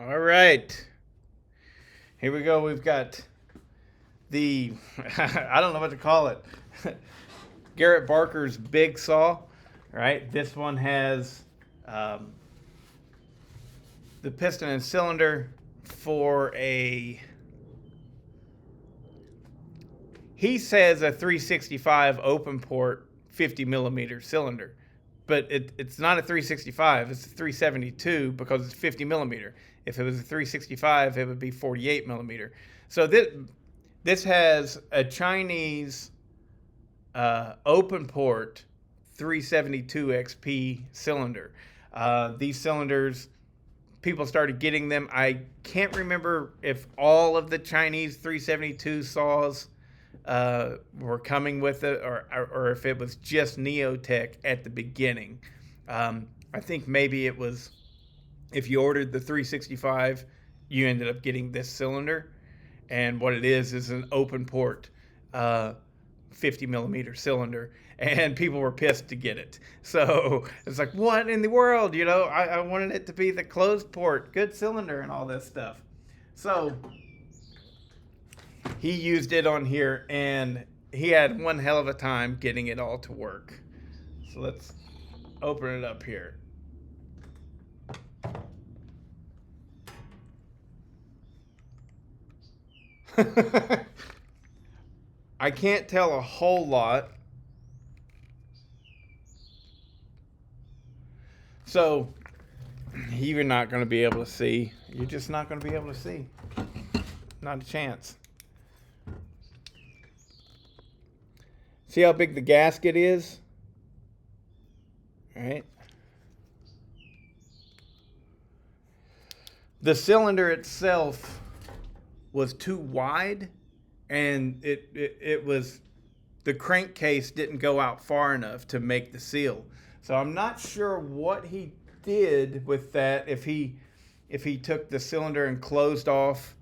All right. Here we go. We've got the, I don't know what to call it, Garrett Barker's Big Saw. Right. This one has um, the piston and cylinder for he says a 365 open port 50 millimeter cylinder. But it's not a 365, it's a 372 because it's 50 millimeter. If it was a 365, it would be 48 millimeter. So this has a Chinese open port 372 XP cylinder. These cylinders, people started getting them. I can't remember if all of the Chinese 372 saws were coming with it, or if it was just Neotech at the beginning. I think maybe it was, if you ordered the 365, you ended up getting this cylinder. And what it is an open port 50 millimeter cylinder. And people were pissed to get it. So it's like, what in the world? You know, I wanted it to be the closed port, good cylinder, and all this stuff. So he used it on here, and he had one hell of a time getting it all to work. So let's open it up here. I can't tell a whole lot. So you're not going to be able to see. You're just not going to be able to see. Not a chance. See how big the gasket is? All right. The cylinder itself was too wide, and it was, the crankcase didn't go out far enough to make the seal. So I'm not sure what he did with that. If he took the cylinder and closed off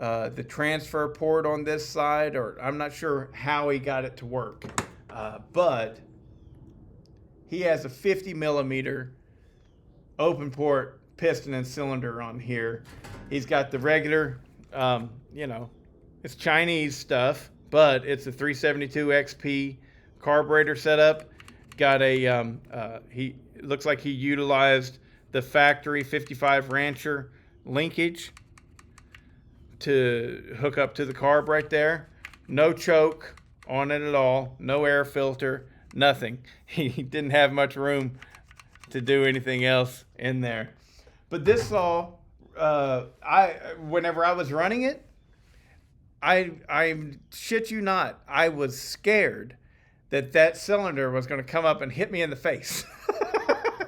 the transfer port on this side, or I'm not sure how he got it to work. But he has a 50 millimeter open port piston and cylinder on here. He's got the regular, it's Chinese stuff, but it's a 372 XP carburetor setup. Got a, he looks like he utilized the factory 55 Rancher linkage to hook up to the carb right there. No choke on it at all. No air filter. Nothing. He didn't have much room to do anything else in there. But this saw, whenever I was running it, I shit you not, I was scared that cylinder was going to come up and hit me in the face.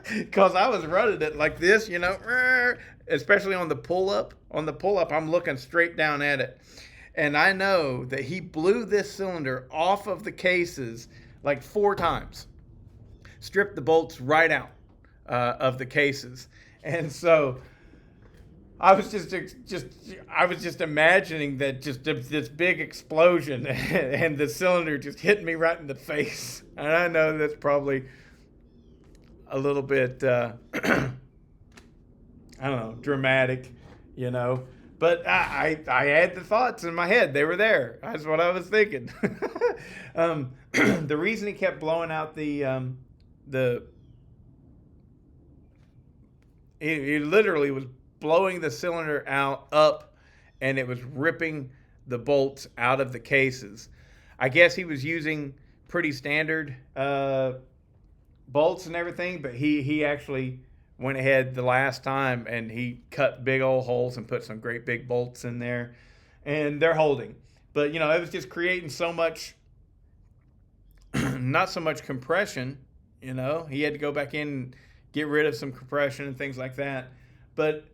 Because I was running it like this, especially on the pull-up. On the pull-up, I'm looking straight down at it. And I know that he blew this cylinder off of the cases like 4 times. Stripped the bolts right out of the cases. And so I was just imagining that just this big explosion and the cylinder just hit me right in the face. And I know that's probably a little bit, I don't know, dramatic, But I had the thoughts in my head. They were there. That's what I was thinking. The reason he kept blowing out he literally was blowing the cylinder up, and it was ripping the bolts out of the cases. I guess he was using pretty standard bolts and everything, but he actually went ahead the last time and he cut big old holes and put some great big bolts in there, and they're holding. But it was just creating so much, not so much compression. He had to go back in and get rid of some compression and things like that. But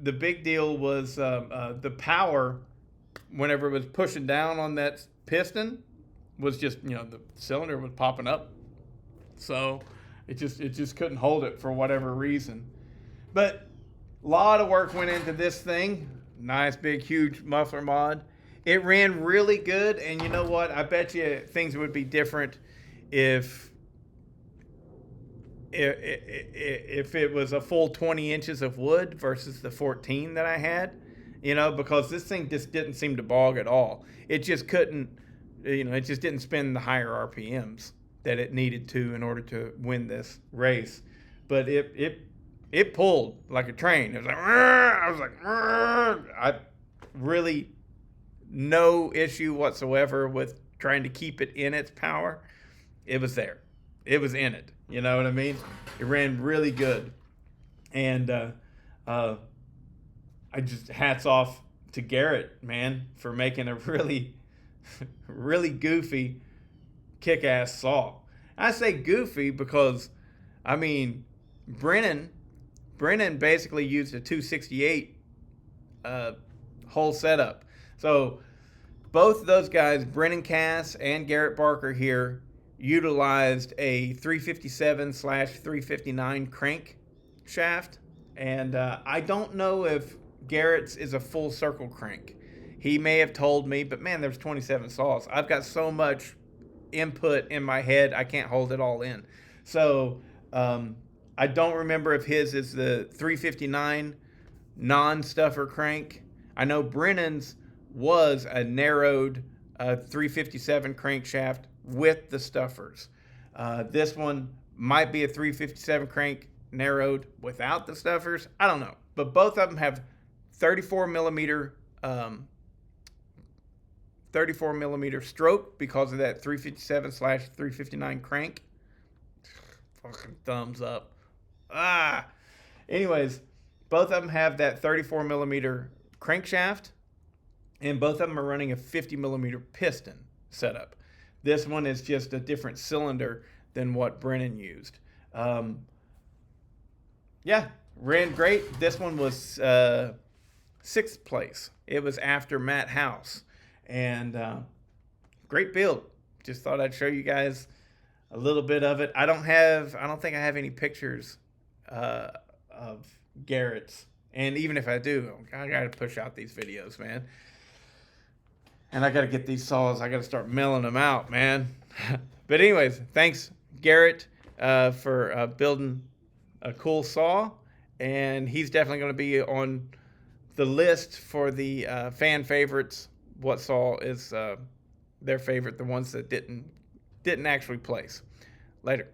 the big deal was the power. Whenever it was pushing down on that piston, was just the cylinder was popping up, so it just couldn't hold it for whatever reason. But a lot of work went into this thing. Nice big huge muffler mod. It ran really good, and you know what? I bet you things would be different if if it was a full 20 inches of wood versus the 14 that I had, because this thing just didn't seem to bog at all. It just couldn't, it just didn't spin the higher RPMs that it needed to in order to win this race. But it pulled like a train. It was like, I was like, I really no issue whatsoever with trying to keep it in its power. It was there. It was in it. You know what I mean? It ran really good. And I just hats off to Garrett, man, for making a really, really goofy, kick-ass saw. I say goofy because, I mean, Brennan basically used a 268 whole setup. So both of those guys, Brennan Cass and Garrett Barker here, utilized a 357/359 crank shaft. And I don't know if Garrett's is a full circle crank. He may have told me, but man, there's 27 saws. I've got so much input in my head, I can't hold it all in. So I don't remember if his is the 359 non-stuffer crank. I know Brennan's was a narrowed 357 crankshaft with the stuffers. This one might be a 357 crank narrowed without the stuffers. I don't know. But both of them have 34 millimeter stroke because of that 357/359 crank. Fucking thumbs up. Anyways, both of them have that 34 millimeter crankshaft, and both of them are running a 50 millimeter piston setup. This one is just a different cylinder than what Brennan used. Yeah, ran great. This one was 6th place. It was after Matt House. And great build. Just thought I'd show you guys a little bit of it. I don't think I have any pictures of Garrett's. And even if I do, I got to push out these videos, man. And I got to get these saws. I got to start milling them out, man. But anyways, thanks, Garrett, for building a cool saw. And he's definitely going to be on the list for the fan favorites. What saw is their favorite, the ones that didn't actually place. Later.